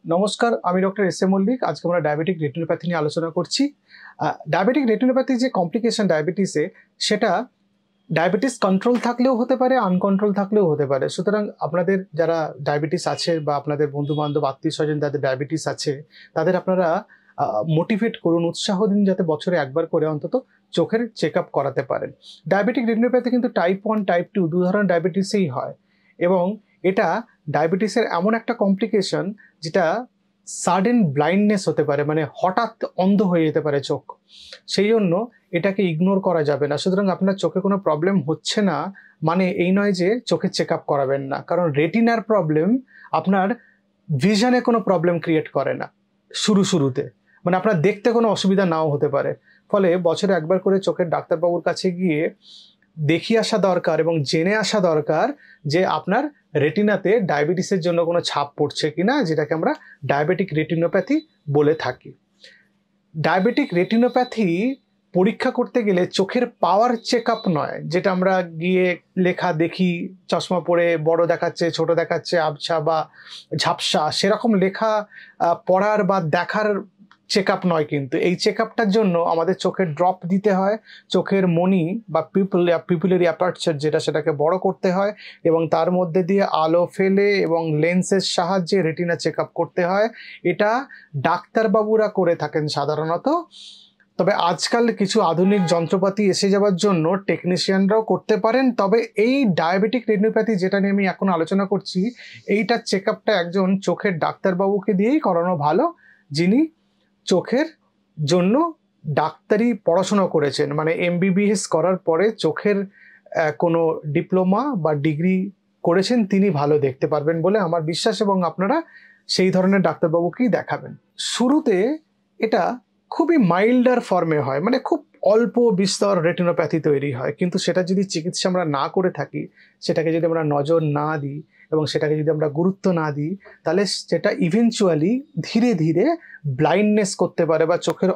নমস্কার, আমি doctor S A Mallick. আজকে আমরা ডায়াবেটিক রেটিনোপ্যাথি নিয়ে আলোচনা করছি। ডায়াবেটিক রেটিনোপ্যাথি যে কমপ্লিকেশন ডায়াবেটিসে, সেটা ডায়াবেটিস কন্ট্রোল থাকলেও হতে পারে, আনকন্ট্রোল থাকলেও হতে পারে। সুতরাং আপনাদের যারা ডায়াবেটিস আছে বা আপনাদের বন্ধু-বান্ধব, আত্মীয়স্বজন যাদের ডায়াবেটিস আছে, তাদের আপনারা মোটিভেট করুন, উৎসাহ দিন যাতে বছরে একবার করে অন্তত চোখের চেক আপ করাতে পারেন। ডায়াবেটিক রেটিনোপ্যাথি কিন্তু টাইপ 1, টাইপ 2 দু ধরনের ডায়াবেটিসেই হয় এবং এটা ডায়াবেটিসের এমন একটা কমপ্লিকেশন যেটা সাডেন ব্লাইন্ডনেস হতে পারে, মানে হঠাৎ অন্ধ হয়ে যেতে পারে চোখ। সেই জন্য এটাকে ইগনোর করা যাবে না। সুতরাং আপনার চোখে কোনো প্রবলেম হচ্ছে না মানে এই নয় যে চোখের চেক আপ করাবেন না, কারণ রেটিনার প্রবলেম আপনার ভিশনে কোনো প্রবলেম ক্রিয়েট করে না শুরুতে। মানে আপনার দেখতে কোনো অসুবিধা নাও হতে পারে। ফলে বছরে একবার করে চোখের ডাক্তারবাবুর কাছে গিয়ে দেখিয়ে আসা দরকার এবং জেনে আসা দরকার যে আপনার রেটিনাতে ডায়াবেটিসের জন্য কোনো ছাপ পড়ছে কিনা, যেটাকে আমরা ডায়াবেটিক রেটিনোপ্যাথি বলে থাকি। ডায়াবেটিক রেটিনোপ্যাথি পরীক্ষা করতে গেলে চোখের পাওয়ার চেক আপ নয়, যেটা আমরা গিয়ে লেখা দেখি, চশমা পরে বড় দেখাচ্ছে, ছোট দেখাচ্ছে, আবছা বা ঝাপসা, সেরকম লেখা পড়ার বা দেখার চেক আপ নয়। কিন্তু এই চেক আপটার জন্য আমাদের চোখের ড্রপ দিতে হয়, চোখের মণি বা পিপুলারি অ্যাপারচার যেটা, সেটাকে বড় করতে হয় এবং তার মধ্যে দিয়ে আলো ফেলে এবং লেন্সের সাহায্যে রেটিনা চেক আপ করতে হয়। এটা ডাক্তারবাবুরা করে থাকেন সাধারণত। তবে আজকাল কিছু আধুনিক যন্ত্রপাতি এসে যাওয়ার জন্য টেকনিশিয়ানরাও করতে পারেন। তবে এই ডায়াবেটিক রেটিনোপ্যাথি যেটা নিয়ে আমি এখন আলোচনা করছি, এইটার চেক আপটা একজন চোখের ডাক্তারবাবুকে দিয়েই করানো ভালো, যিনি চোখের জন্য ডাক্তারি পড়াশোনা করেছেন, মানে এমবিবিএস করার পরে চোখের কোনো ডিপ্লোমা বা ডিগ্রি করেছেন, তিনি ভালো দেখতে পারবেন বলে আমার বিশ্বাস এবং আপনারা সেই ধরনের ডাক্তারবাবুকেই দেখাবেন। শুরুতে এটা খুবই মাইল্ডার ফর্মে হয়, মানে খুব অল্প বিস্তর রেটিনোপ্যাথি তৈরি হয়, কিন্তু সেটা যদি চিকিৎসা আমরা না করে থাকি, সেটাকে যদি আমরা নজর না দিই এবং সেটাকে যদি আমরা গুরুত্ব না দিই, তাহলে সেটা ইভেনচুয়ালি ধীরে ধীরে ব্লাইন্ডনেস করতে পারে বা চোখের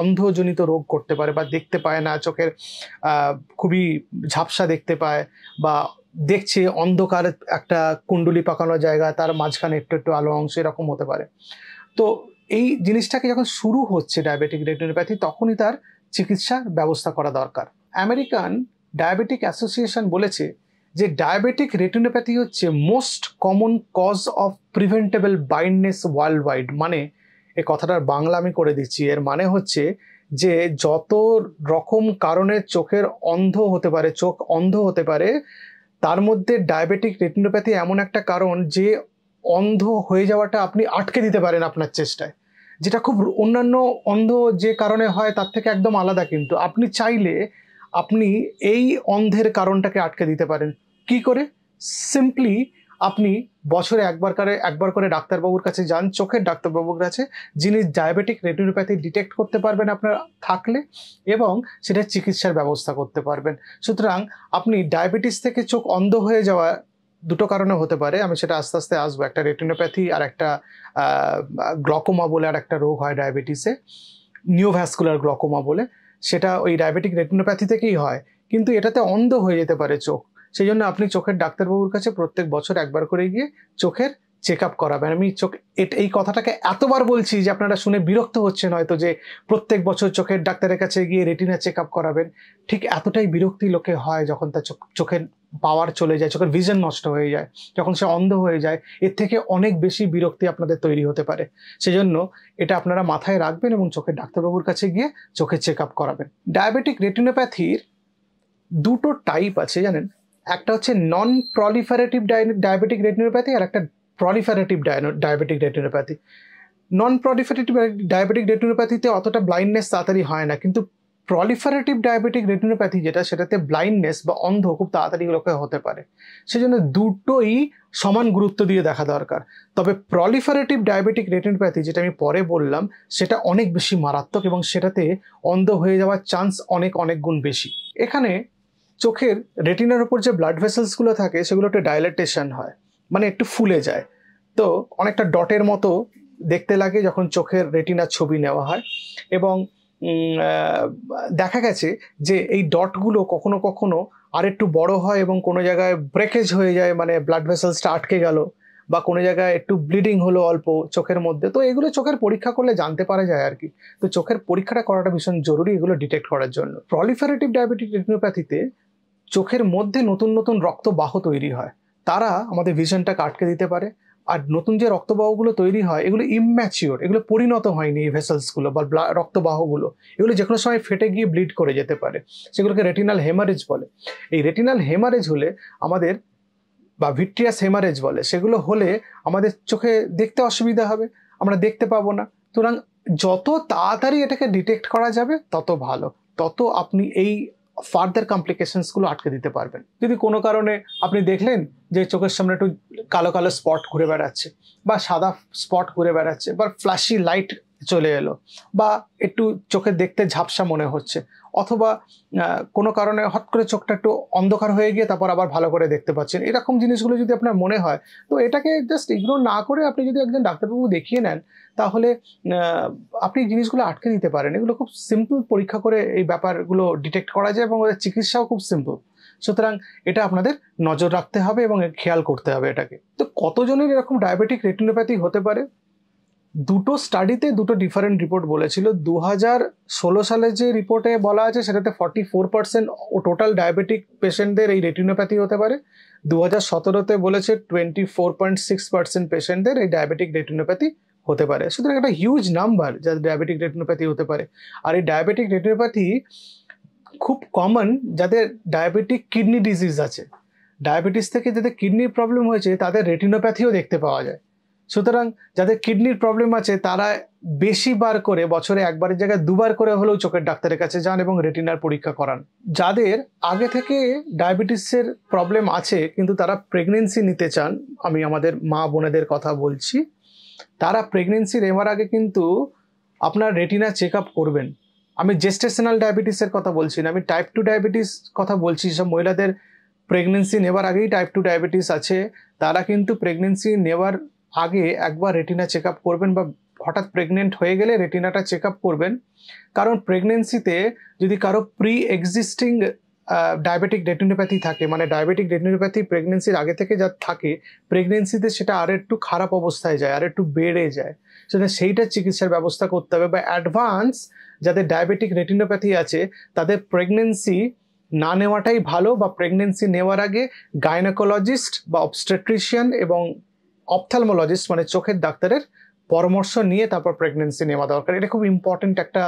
অন্ধজনিত রোগ করতে পারে, বা দেখতে পায় না, চোখের খুবই ঝাপসা দেখতে পায়, বা দেখছে অন্ধকার একটা কুণ্ডলি পাকানো জায়গা, তার মাঝখানে একটু একটু আলো অংশ, এরকম হতে পারে। তো এই জিনিসটাকে যখন শুরু হচ্ছে ডায়াবেটিক রেটিনোপ্যাথি, তখনই তার চিকিৎসার ব্যবস্থা করা দরকার। আমেরিকান ডায়াবেটিক অ্যাসোসিয়েশন বলেছে যে ডায়াবেটিক রেটিনোপ্যাথি হচ্ছে most common cause of preventable blindness worldwide. মানে এই কথাটার বাংলা আমি করে দিচ্ছি, এর মানে হচ্ছে যে যত রকম কারণে চোখের অন্ধ হতে পারে, চোখ অন্ধ হতে পারে, তার মধ্যে ডায়াবেটিক রেটিনোপ্যাথি এমন একটা কারণ যে অন্ধ হয়ে যাওয়াটা আপনি আটকে দিতে পারেন আপনার চেষ্টায়, যেটা খুব অন্যান্য অন্ধ যে কারণে হয় তার থেকে একদম আলাদা। কিন্তু আপনি চাইলে আপনি এই অন্ধের কারণটাকে আটকে দিতে পারেন। কি করে? সিম্পলি আপনি বছরে একবার করে ডাক্তারবাবুর কাছে যান, চোখের ডাক্তারবাবুর কাছে, যিনি ডায়াবেটিক রেটিনোপ্যাথি ডিটেক্ট করতে পারবেন আপনার থাকলে এবং সেটা চিকিৎসার ব্যবস্থা করতে পারবেন। সুতরাং আপনি ডায়াবেটিস থেকে চোখ অন্ধ হয়ে যাওয়া দুটো কারণে হতে পারে, আমি সেটা আস্তে আস্তে আসবো। একটা রেটিনোপ্যাথি আর একটা গ্লকোমা বলে আর একটা রোগ হয় ডায়াবেটিসে, নিওভ্যাসকুলার গ্লকোমা বলে। সেটা ওই ডায়াবেটিক রেটিনোপ্যাথি থেকেই হয়, কিন্তু এটাতে অন্ধ হয়ে যেতে পারে চোখ। সেই জন্য আপনি চোখের ডাক্তারবাবুর কাছে প্রত্যেক বছর একবার করে গিয়ে চোখের চেক আপ করাবেন। আমি এই কথাটাকে এতবার বলছি যে আপনারা শুনে বিরক্ত হচ্ছেন হয়তো, যে প্রত্যেক বছর চোখের ডাক্তারের কাছে গিয়ে রেটিনা চেক আপ করাবেন। ঠিক এতটাই বিরক্তি লোকে হয় যখন তার চোখের পাওয়ার চলে যায়, চোখের ভিশন নষ্ট হয়ে যায়, যখন সে অন্ধ হয়ে যায়। এর থেকে অনেক বেশি বিরক্তি আপনাদের তৈরি হতে পারে। সেজন্য এটা আপনারা মাথায় রাখবেন এবং চোখের ডাক্তারবাবুর কাছে গিয়ে চোখের চেক আপ করাবেন। ডায়াবেটিক রেটিনোপ্যাথির দুটো টাইপ আছে জানেন, একটা হচ্ছে নন প্রলিফারেটিভ ডায়াবেটিক রেটিনোপ্যাথি আর একটা প্রলিফারেটিভ ডায়াবেটিক রেটিনোপ্যাথি। নন প্রলিফারেটিভ ডায়াবেটিক রেটিনোপ্যাথিতে অতটা ব্লাইন্ডনেস তাড়াতাড়ি হয় না, কিন্তু প্রলিফারেটিভ ডায়াবেটিক রেটিনোপ্যাথি যেটা, সেটাতে ব্লাইন্ডনেস বা অন্ধ খুব তাড়াতাড়ি লোকে হতে পারে। সেজন্য দুটোই সমান গুরুত্ব দিয়ে দেখা দরকার। তবে প্রলিফারেটিভ ডায়াবেটিক রেটিনোপ্যাথি, যেটা আমি পরে বললাম, সেটা অনেক বেশি মারাত্মক এবং সেটাতে অন্ধ হয়ে যাওয়ার চান্স অনেক গুণ বেশি। এখানে চোখের রেটিনার উপর যে ব্লাড ভেসেলসগুলো থাকে, সেগুলো একটু ডাইলেটেশন হয়, মানে একটু ফুলে যায়। তো অনেকটা ডটের মতো দেখতে লাগে যখন চোখের রেটিনার ছবি নেওয়া হয়। এবং দেখা গেছে যে এই ডটগুলো কখনো কখনো আর একটু বড় হয় এবং কোনো জায়গায় ব্রেকেজ হয়ে যায়, মানে ব্লাড ভেসেলসটা আটকে গেল বা কোনো জায়গায় একটু ব্লিডিং হলো অল্প চোখের মধ্যে, তো এগুলো চোখের পরীক্ষা করলে জানতে পারা যায় আর কি। তো চোখের পরীক্ষাটা করাটা ভীষণ জরুরি এগুলো ডিটেক্ট করার জন্য। প্রলিফারেটিভ ডায়াবেটিক রেটিনোপ্যাথিতে চোখের মধ্যে নতুন নতুন রক্তবাহ তৈরি হয়, তারা আমাদের ভিশনটাকে আটকে দিতে পারে। আর নতুন যে রক্তবাহগুলো তৈরি হয় এগুলো ইম্যাচিওর, এগুলো পরিণত হয়নি এই ভেসেলসগুলো বা রক্তবাহগুলো, এগুলো যে কোনো সময় ফেটে গিয়ে ব্লিড করে যেতে পারে, সেগুলোকে রেটিনাল হেমারেজ বলে। এই রেটিনাল হেমারেজ হলে আমাদের, বা ভিট্রিয়াস হেমারেজ বলে, সেগুলো হলে আমাদের চোখে দেখতে অসুবিধা হবে, আমরা দেখতে পাবো না। সুতরাং যত তাড়াতাড়ি এটাকে ডিটেক্ট করা যাবে তত ভালো, তত আপনি এই ফার্দার কমপ্লিকেশনসগুলো আটকে দিতে পারবেন। যদি কোনো কারণে আপনি দেখলেন যে চোখের সামনে একটু কালো কালো স্পট ঘুরে বেড়াচ্ছে, বা সাদা স্পট ঘুরে বেড়াচ্ছে, বা ফ্ল্যাশি লাইট চলে এলো, বা একটু চোখে দেখতে ঝাপসা মনে হচ্ছে, অথবা কোনো কারণে হট করে চোখটা একটু অন্ধকার হয়ে গিয়ে তারপর আবার ভালো করে দেখতে পাচ্ছেন, এরকম জিনিসগুলো যদি আপনার মনে হয়, তো এটাকে জাস্ট ইগনোর না করে আপনি যদি একজন ডাক্তারবাবু দেখিয়ে নেন, তাহলে আপনি জিনিসগুলো আটকে দিতে পারেন। এগুলো খুব সিম্পল পরীক্ষা করে এই ব্যাপারগুলো ডিটেক্ট করা যায়, এবং ওদের চিকিৎসাও খুব সিম্পল। সুতরাং এটা আপনাদের নজর রাখতে হবে এবং খেয়াল করতে হবে এটাকে। তো কতজনের এরকম ডায়াবেটিক রেটিনোপ্যাথি হতে পারে? দুটো স্টাডিতে দুটো ডিফারেন্ট রিপোর্ট বলেছিল। 2016 সালে যে রিপোর্টে বলা আছে সেটাতে 44% টোটাল ডায়াবেটিক পেশেন্টদের এই রেটিনোপ্যাথি হতে পারে। 2017তে বলেছে 24.6% পেশেন্টদের এই ডায়াবেটিক রেটিনোপ্যাথি হতে পারে। সুতরাং একটা হিউজ নাম্বার যাদের ডায়াবেটিক রেটিনোপ্যাথি হতে পারে। আর এই ডায়াবেটিক রেটিনোপ্যাথি খুব কমন যাদের ডায়াবেটিক কিডনি ডিজিজ আছে। ডায়াবেটিস থেকে যাদের কিডনির প্রবলেম হয়েছে তাদের রেটিনোপ্যাথিও দেখতে পাওয়া যায়। সুতরাং যাদের কিডনির প্রবলেম আছে তারা বেশিবার করে, বছরে একবারের জায়গায় দুবার করে হলেও চোখের ডাক্তারের কাছে যান এবং রেটিনার পরীক্ষা করান। যাদের আগে থেকে ডায়াবেটিসের প্রবলেম আছে কিন্তু তারা প্রেগনেন্সি নিতে চান, আমি আমাদের মা বোনেদের কথা বলছি, তারা প্রেগনেন্সি নেওয়ার আগে কিন্তু আপনার রেটিনা চেক আপ করবেন। আমি জেস্টেশনাল ডায়াবেটিসের কথা বলছি না, আমি টাইপ 2 ডায়াবেটিস কথা বলছি। সব মহিলাদের প্রেগনেন্সি নেওয়ার আগেই টাইপ 2 ডায়াবেটিস আছে, তারা কিন্তু প্রেগনেন্সি নেওয়ার আগে একবার রেটিনা চেক আপ করবেন, বা হঠাৎ প্রেগনেন্ট হয়ে গেলে রেটিনাটা চেক আপ করবেন। কারণ প্রেগনেন্সিতে যদি কারো প্রি এক্সিস্টিং ডায়াবেটিক রেটিনোপ্যাথি থাকে, মানে ডায়াবেটিক রেটিনোপ্যাথি প্রেগনেন্সির আগে থেকে যা থাকে, প্রেগনেন্সিতে সেটা আর একটু খারাপ অবস্থায় যায়, আর একটু বেড়ে যায়, সেটা সেইটার চিকিৎসার ব্যবস্থা করতে হবে। বা অ্যাডভান্স যাদের ডায়াবেটিক রেটিনোপ্যাথি আছে তাদের প্রেগনেন্সি না নেওয়াটাই ভালো, বা প্রেগনেন্সি নেওয়ার আগে গাইনোকোলজিস্ট বা অবস্টেট্রিশিয়ান এবং অপথ্যালমোলজিস্ট মানে চোখের ডাক্তারের পরামর্শ নিয়ে তারপর প্রেগনেন্সি নেওয়া দরকার। এটা খুব ইম্পর্টেন্ট একটা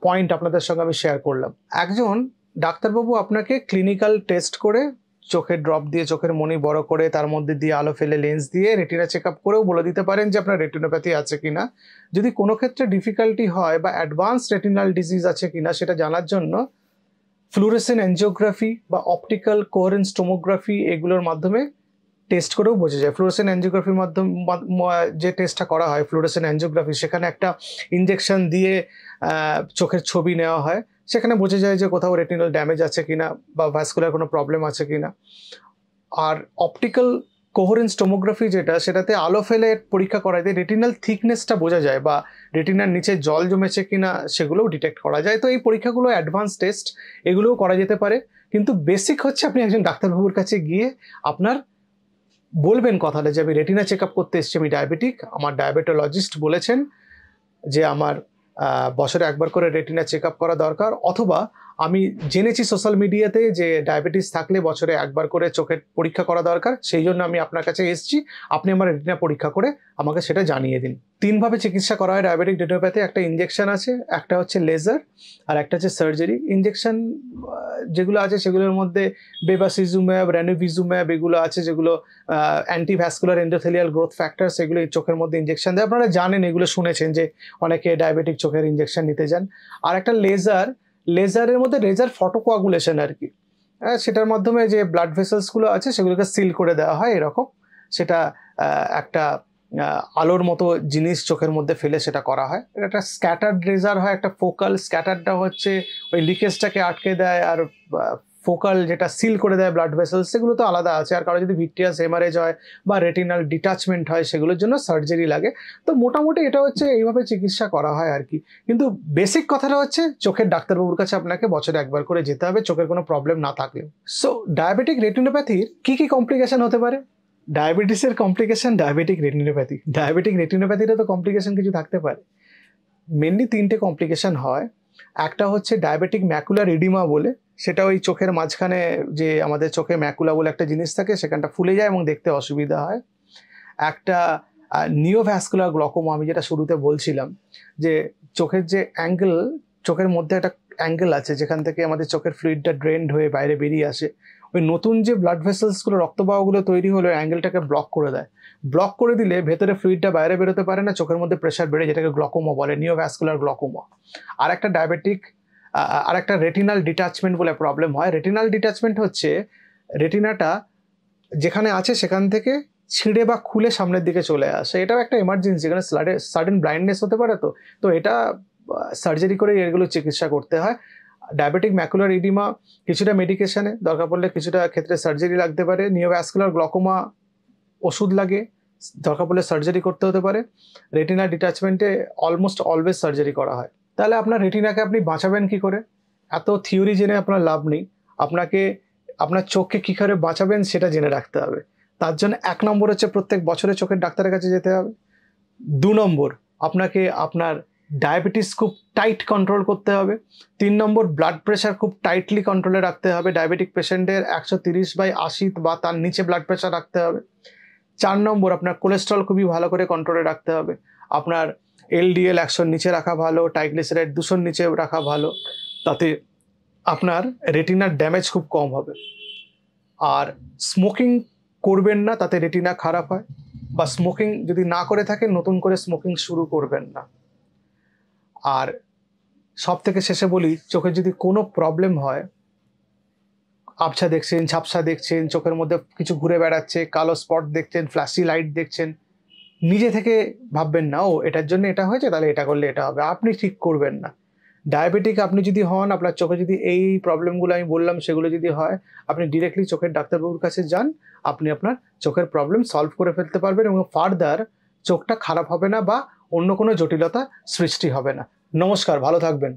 পয়েন্ট আপনাদের সঙ্গে আমি শেয়ার করলাম। একজন ডাক্তারবাবু আপনাকে ক্লিনিক্যাল টেস্ট করে, চোখের ড্রপ দিয়ে চোখের মনি বড় করে তার মধ্যে দিয়ে আলো ফেলে লেন্স দিয়ে রেটিনা চেক আপ করেও বলে দিতে পারেন যে আপনার রেটিনোপ্যাথি আছে কিনা। যদি কোনো ক্ষেত্রে ডিফিকাল্টি হয় বা অ্যাডভান্স রেটিনাল ডিজিজ আছে কিনা সেটা জানার জন্য ফ্লুরেসেন্ট অ্যাঞ্জিওগ্রাফি বা অপটিক্যাল কোহেরেন্স টোমোগ্রাফি এগুলোর মাধ্যমে টেস্ট করেও বোঝা যায়। ফ্লুরেসেন্ট অ্যাঞ্জিওগ্রাফির মাধ্যমে যে টেস্টটা করা হয় ফ্লুরেসেন্ট অ্যাঞ্জিওগ্রাফি, সেখানে একটা ইনজেকশন দিয়ে চোখের ছবি নেওয়া হয়, সেখানে বোঝা যায় যে কোথাও রেটিনাল ড্যামেজ আছে কিনা বা ভাস্কুলার কোনো প্রবলেম আছে কিনা। আর অপটিক্যাল কোহেরেন্স টোমোগ্রাফি যেটা, সেটাতে আলো ফেলে পরীক্ষা করা যায়, রেটিনাল থিকনেসটা বোঝা যায় বা রেটিনার নিচে জল জমেছে কিনা সেগুলোও ডিটেক্ট করা যায়। তো এই পরীক্ষাগুলো অ্যাডভান্স টেস্ট, এগুলোও করা যেতে পারে। কিন্তু বেসিক হচ্ছে আপনি একজন ডাক্তারবাবুর কাছে গিয়ে আপনার বলবেন কথাটা যে আমি রেটিনা চেক আপ করতে এসেছি, আমি ডায়াবেটিক, আমার ডায়াবেটোলজিস্ট বলেছেন যে আমার বছরে একবার করে রেটিনা চেক আপ করা দরকার, অথবা আমি জেনেছি সোশ্যাল মিডিয়াতে যে ডায়াবেটিস থাকলে বছরে একবার করে চোখের পরীক্ষা করা দরকার, সেই জন্য আমি আপনার কাছে এসেছি, আপনি আমার রেটিনা পরীক্ষা করে আমাকে সেটা জানিয়ে দিন। 3 ভাবে চিকিৎসা করা হয় ডায়াবেটিক রেটিনোপ্যাথি। একটা ইনজেকশন আছে, একটা হচ্ছে লেজার, আর একটা হচ্ছে সার্জারি। ইনজেকশন যেগুলো আছে সেগুলোর মধ্যে বেভাসিজুম্যাব, র্যানোভিজুম্যাব এগুলো আছে, যেগুলো অ্যান্টিভ্যাসকুলার এন্ডোথেলিয়াল গ্রোথ ফ্যাক্টর, সেগুলো চোখের মধ্যে ইনজেকশন দেয়। আপনারা জানেন, এগুলো শুনেছেন যে অনেকে ডায়াবেটিক চোখের ইনজেকশন নিতে যান। আর একটা লেজার, লেজারের মধ্যে লেজার ফটোকোয়াগুলেশন আর কি, সেটার মাধ্যমে যে ব্লাড ভেসেলসগুলো আছে সেগুলোকে সিল করে দেওয়া হয় এরকম। সেটা একটা আলোর মতো জিনিস চোখের মধ্যে ফেলে সেটা করা হয়। এটা একটা স্ক্যাটার্ড লেজার হয়, একটা ফোকাল। স্ক্যাটারটা হচ্ছে ওই লিকেজটাকে আটকে দেয়, আর ফোকাল যেটা সিল করে দেয় ব্লাড ভেসেলস, সেগুলো তো আলাদা আছে। আর কারো যদি ভিট্রিয়াস হেমারেজ হয় বা রেটিনাল ডিটাচমেন্ট হয় সেগুলোর জন্য সার্জারি লাগে। তো মোটামুটি এটা হচ্ছে এইভাবে চিকিৎসা করা হয় আর কি। কিন্তু বেসিক কথাটা হচ্ছে চোখের ডাক্তারবাবুর কাছে আপনাকে বছরে একবার করে যেতে হবে, চোখের কোনো প্রবলেম না থাকলেও। সো ডায়াবেটিক রেটিনোপ্যাথির কি কি কমপ্লিকেশন হতে পারে? ডায়াবেটিসের কমপ্লিকেশন ডায়াবেটিক রেটিনোপ্যাথি। ডায়াবেটিক রেটিনোপ্যাথিটা তো কমপ্লিকেশন কিছু থাকতে পারে। মেনলি 3টে কমপ্লিকেশন হয়। একটা হচ্ছে ডায়াবেটিক ম্যাকুলার এডিমা বলে, সেটা ওই চোখের মাঝখানে যে আমাদের চোখে ম্যাকুলা বলে একটা জিনিস থাকে, সেখানটা ফুলে যায় এবং দেখতে অসুবিধা হয়। একটা নিওভ্যাসকুলার গ্লকোমা, আমি যেটা শুরুতে বলছিলাম যে চোখের যে অ্যাঙ্গেল, চোখের মধ্যে একটা অ্যাঙ্গেল আছে যেখান থেকে আমাদের চোখের ফ্লুইডটা ড্রেন্ড হয়ে বাইরে বেরিয়ে আসে। ওই নতুন যে ব্লাড ভেসেলসগুলো, রক্তবাহগুলো তৈরি হলো, অ্যাঙ্গেলটাকে ব্লক করে দেয়। ব্লক করে দিলে ভেতরে ফ্লুইডটা বাইরে বেরোতে পারে না, চোখের মধ্যে প্রেশার বেড়ে, যেটাকে গ্লকোমা বলে, নিওভ্যাসকুলার গ্লকোমা। আর একটা ডায়াবেটিক আর একটা রেটিনাল ডিটাচমেন্ট বলে প্রবলেম হয়। রেটিনাল ডিটাচমেন্ট হচ্ছে রেটিনাটা যেখানে আছে সেখান থেকে ছিঁড়ে বা খুলে সামনের দিকে চলে আসে। এটাও একটা এমার্জেন্সি, এখানে সাডেন ব্লাইন্ডনেস হতে পারে। তো এটা সার্জারি করে এগুলো চিকিৎসা করতে হয়। ডায়াবেটিক ম্যাকুলার ইডিমা কিছুটা মেডিকেশনে, দরকার পড়লে কিছুটা ক্ষেত্রে সার্জারি লাগতে পারে। নিওভ্যাসকুলার গ্লকোমা ওষুধ লাগে, দরকার পড়লে সার্জারি করতে হতে পারে। রেটিনা ডিটাচমেন্টে অলমোস্ট অলওয়েজ সার্জারি করা হয়। তাহলে আপনার রেটিনাকে আপনি বাঁচাবেন কি করে? এত থিওরি জেনে আপনার লাভ নেই। আপনাকে আপনার চোখকে কী করে বাঁচাবেন সেটা জেনে রাখতে হবে। তার জন্য 1 নম্বর হচ্ছে প্রত্যেক বছরে চোখের ডাক্তারের কাছে যেতে হবে। 2 নম্বর, আপনাকে আপনার ডায়াবেটিস খুব টাইট কন্ট্রোল করতে হবে। 3 নম্বর, ব্লাড প্রেশার খুব টাইটলি কন্ট্রোলে রাখতে হবে। ডায়াবেটিক পেশেন্টের 130/80 বা তার নিচে ব্লাড প্রেশার রাখতে হবে। 4 নম্বর, আপনার কোলেস্ট্রল খুবই ভালো করে কন্ট্রোলে রাখতে হবে। আপনার এলডিএল 100-র নিচে রাখা ভালো, ট্রাইগ্লিসারাইড 200-র নিচে রাখা ভালো। তাতে আপনার রেটিনার ড্যামেজ খুব কম হবে। আর স্মোকিং করবেন না, তাতে রেটিনা খারাপ হয়। বা স্মোকিং যদি না করে থাকেন, নতুন করে স্মোকিং শুরু করবেন না। আর সব থেকে শেষে বলি, চোখে যদি কোনো প্রবলেম হয়, আবছা দেখছেন, ঝাপসা দেখছেন, চোখের মধ্যে কিছু ঘুরে বেড়াচ্ছে, কালো স্পট দেখছেন, ফ্ল্যাশি লাইট দেখছেন, নিজে থেকে ভাববেন না ও এটার জন্য এটা হয়েছে, তাহলে এটা করলে এটা হবে। আপনি ঠিক করবেন না। ডায়াবেটিক আপনি যদি হন, আপনার চোখে যদি এই প্রবলেমগুলো আমি বললাম সেগুলো যদি হয়, আপনি ডিরেক্টলি চোখের ডাক্তারবাবুর কাছে যান। আপনি আপনার চোখের প্রবলেম সলভ করে ফেলতে পারবেন এবং ফার্দার চোখটা খারাপ হবে না বা অন্য কোনো জটিলতা সৃষ্টি হবে না। নমস্কার, ভালো থাকবেন।